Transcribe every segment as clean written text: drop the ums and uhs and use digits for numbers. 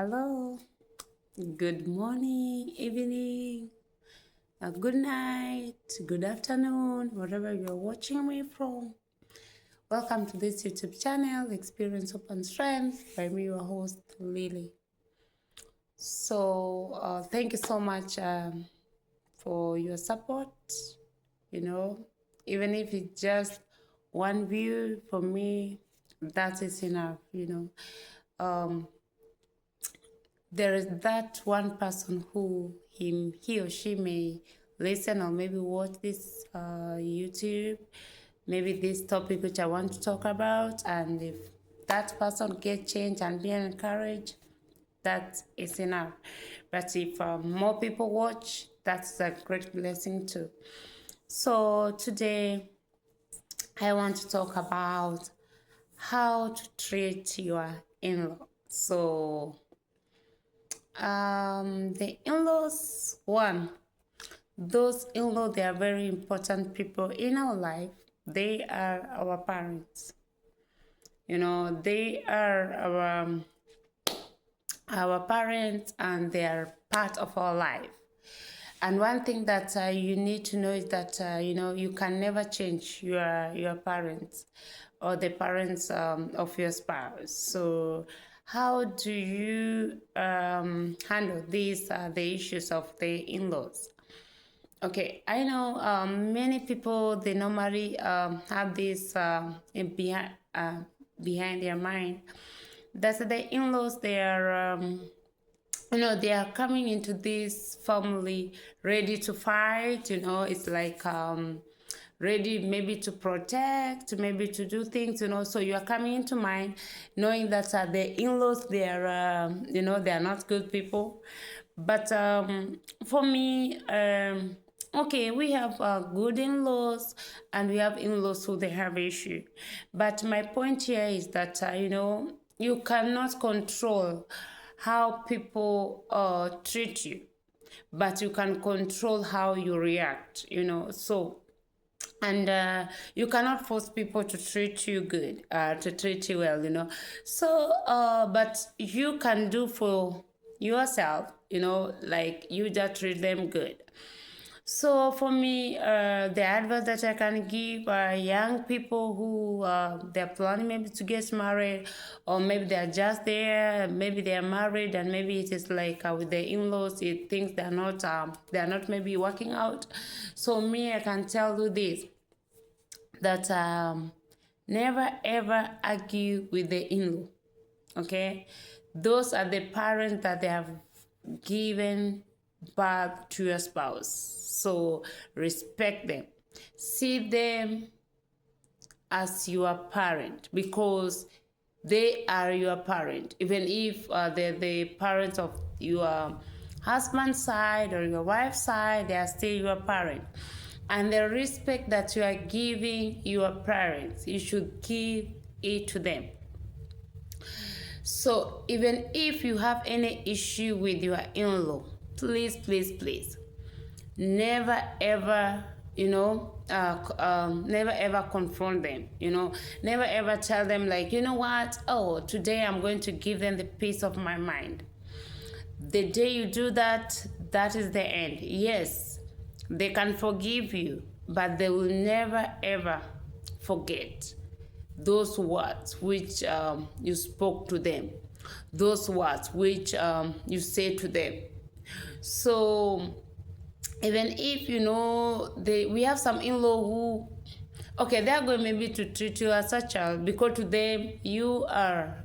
Hello, good morning, evening, good night, good afternoon, wherever you're watching me from. Welcome to this YouTube channel, Experience Open Strength, by me, your host, Lily. So, thank you so much for your support. Even if it's just one view for me, that is enough. There is that one person who he or she may listen or maybe watch this YouTube, maybe this topic which I want to talk about, and if that person get changed and be encouraged, that is enough. But if more people watch, that's a great blessing too. So today I want to talk about how to treat your in-law. So the in-laws, those in-laws, they are very important people in our life. They are our parents. They are our parents, and they are part of our life. And one thing that you need to know is that you can never change your parents or the parents of your spouse. So how do you handle these the issues of the in-laws? Okay, I know many people, they normally have this behind their mind that the in-laws, they are they are coming into this family ready to fight. It's like ready maybe to protect, maybe to do things. So you are coming into mind knowing that the in-laws, they are they are not good people. But for me, okay, we have good in-laws, and we have in-laws who they have issue. But my point here is that you cannot control how people treat you, but you can control how you react. So, and you cannot force people to treat you good, to treat you well. So but you can do for yourself, like you just treat them good. So for me, the advice that I can give young people who they're planning maybe to get married, or maybe they're just there, maybe they're married, and maybe it is like with the in-laws, things they're not maybe working out. So me, I can tell you this, that never ever argue with the in-law. Okay, those are the parents that they have given birth to your spouse. So respect them. See them as your parent, because they are your parent. Even if they're the parents of your husband's side or your wife's side, they are still your parent. And the respect that you are giving your parents, you should give it to them. So even if you have any issue with your in-law, please, please, please, never ever, never ever confront them. Never ever tell them like, what? Oh, today I'm going to give them the peace of my mind. The day you do that, that is the end. Yes, they can forgive you, but they will never ever forget those words which you spoke to them, those words which you said to them. So even if we have some in-law who, okay, they are going maybe to treat you as a child, because to them you are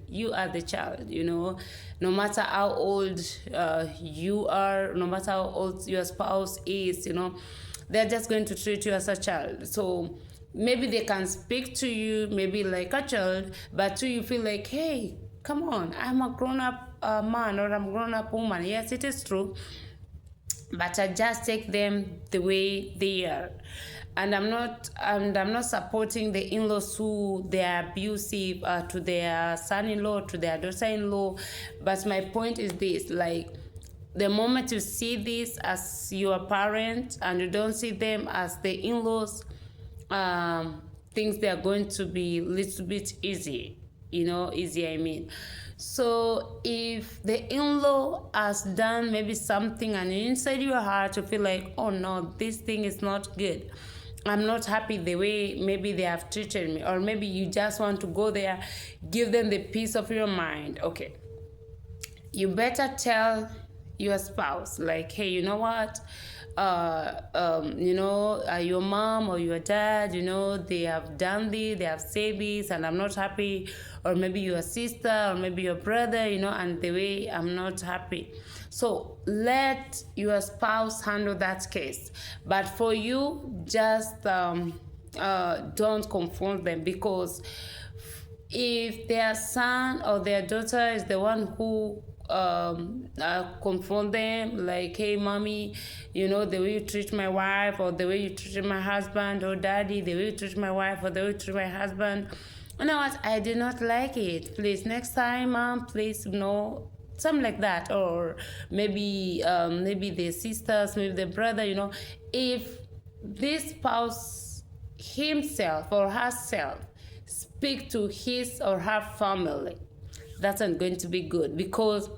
you are the child. No matter how old you are, no matter how old your spouse is, they're just going to treat you as a child. So maybe they can speak to you maybe like a child, but you feel like, hey, come on, I'm a grown-up man, or I'm a grown-up woman. Yes, it is true, but I just take them the way they are. And I'm not supporting the in-laws who they are abusive to their son-in-law, to their daughter-in-law. But my point is this, like, the moment you see this as your parent and you don't see them as the in-laws, things they are going to be a little bit easier, I mean. So if the in-law has done maybe something and inside your heart you feel like, oh no, this thing is not good, I'm not happy the way maybe they have treated me, or maybe you just want to go there, give them the peace of your mind, okay, you better tell your spouse, like, hey, you know what, your mom or your dad, they have done this, they have said this, and I'm not happy. Or maybe your sister, or maybe your brother, and the way I'm not happy. So let your spouse handle that case. But for you, just don't confront them, because if their son or their daughter is the one who confront them, like, hey mommy, the way you treat my wife, or the way you treated my husband, or daddy, the way you treat my wife, or the way you treat my husband, you know what, I did not like it, please next time, mom, please, something like that. Or maybe the sisters, maybe the brother, if this spouse himself or herself speak to his or her family, that's not going to be good, because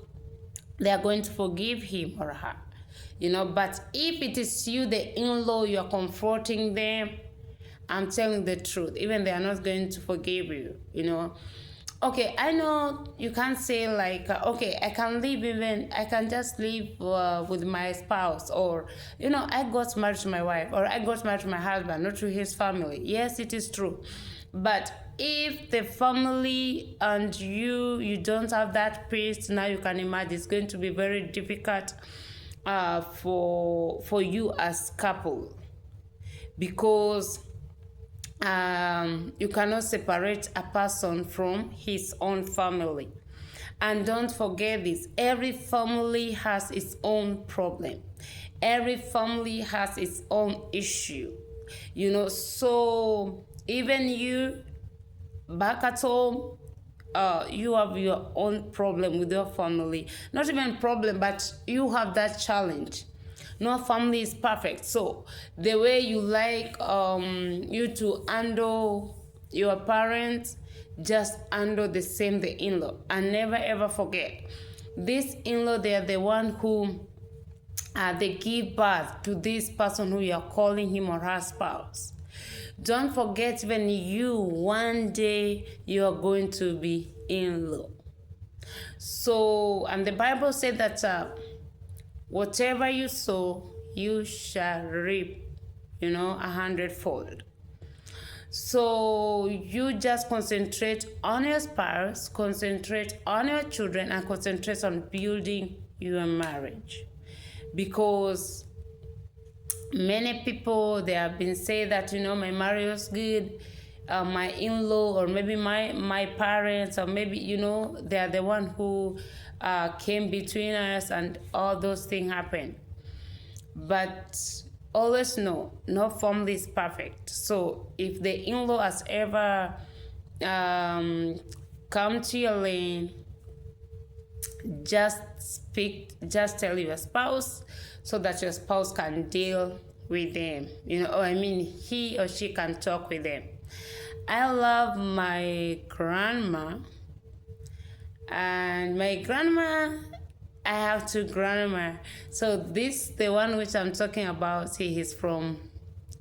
they are going to forgive him or her, but if it is you, the in-law, you are confronting them, I'm telling the truth, even they are not going to forgive you. Okay, I know you can't say like, okay, I can just live with my spouse, or I got married to my wife, or I got married to my husband, not to his family. Yes, it is true. But if the family and you don't have that peace, now you can imagine it's going to be very difficult for you as couple, because you cannot separate a person from his own family. And don't forget this, every family has its own problem, every family has its own issue, so even you back at home, you have your own problem with your family. Not even problem, but you have that challenge. No family is perfect. So the way you like you to handle your parents, just handle the same the in-law. And never ever forget, this in-law, they are the one who they give birth to this person who you are calling him or her spouse. Don't forget, when you, one day, you are going to be in-law. So, and the Bible said that whatever you sow, you shall reap, 100-fold. So you just concentrate on your spouse, concentrate on your children, and concentrate on building your marriage. Because many people, they have been saying that, my marriage was good, my in-law, or maybe my parents, or maybe, they are the one who came between us, and all those things happen. But always know, no family is perfect. So if the in-law has ever come to your lane, just tell your spouse, so that your spouse can deal with them, he or she can talk with them. I love my grandma, and my grandma, I have two grandma. So the one which I'm talking about, he is from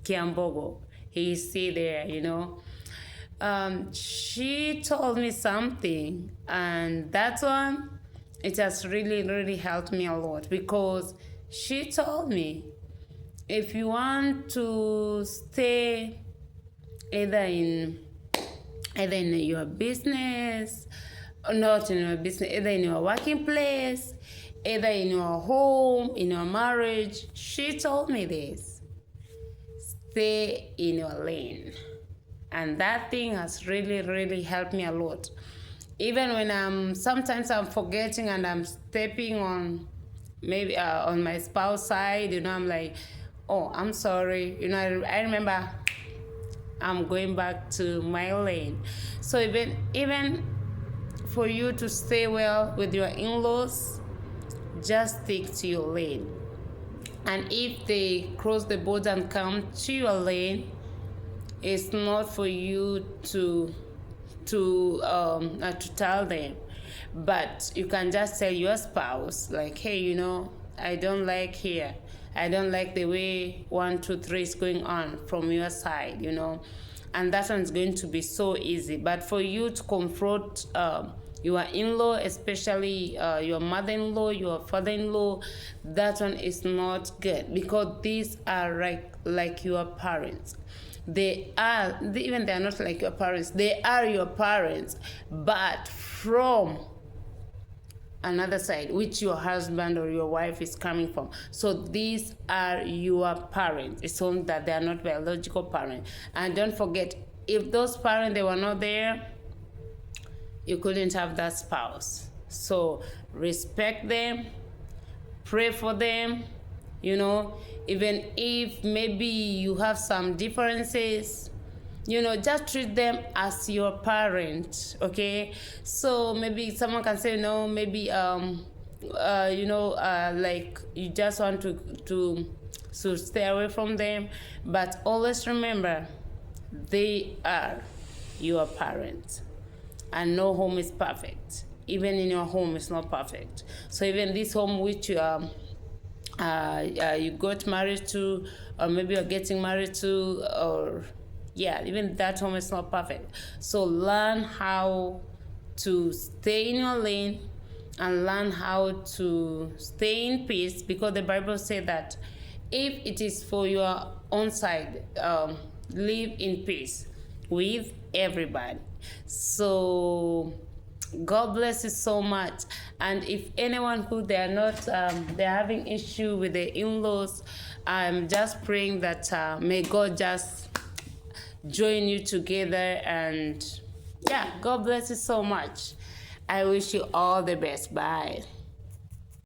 Kiambogo. He is still there, She told me something, and that one, it has really, really helped me a lot, because she told me, if you want to stay either in your business, or not in your business, either in your working place, either in your home, in your marriage, she told me this: stay in your lane. And that thing has really, really helped me a lot. Even when sometimes I'm forgetting and I'm stepping on, maybe on my spouse side, I'm like, oh, I'm sorry. I remember I'm going back to my lane. So even for you to stay well with your in-laws, just stick to your lane. And if they cross the border and come to your lane, it's not for you to tell them, But you can just tell your spouse, like, hey, you know, I don't like here. I don't like the way 1, 2, 3 is going on from your side, you know. And that one's going to be so easy. But for you to confront your in-law, especially your mother-in-law, your father-in-law, that one is not good, because these are like your parents. They are, even they are not like your parents, they are your parents, but from another side, which your husband or your wife is coming from. So these are your parents. It's only that they are not biological parents. And don't forget, if those parents, they were not there, you couldn't have that spouse. So respect them, pray for them, you know, even if maybe you have some differences, you know, just treat them as your parent, okay? So maybe someone can say, no, maybe you know, like you just want to stay away from them, but always remember, they are your parents, and no home is perfect. Even in your home, it's not perfect. So even this home which you got married to, or maybe you're getting married to, or yeah, even that home is not perfect. So learn how to stay in your lane and learn how to stay in peace, because the Bible says that if it is for your own side, live in peace with everybody. So God bless you so much. And if anyone who they are not, they're having issue with the in-laws, I'm just praying that may God just join you together. And yeah, God bless you so much. I wish you all the best. Bye.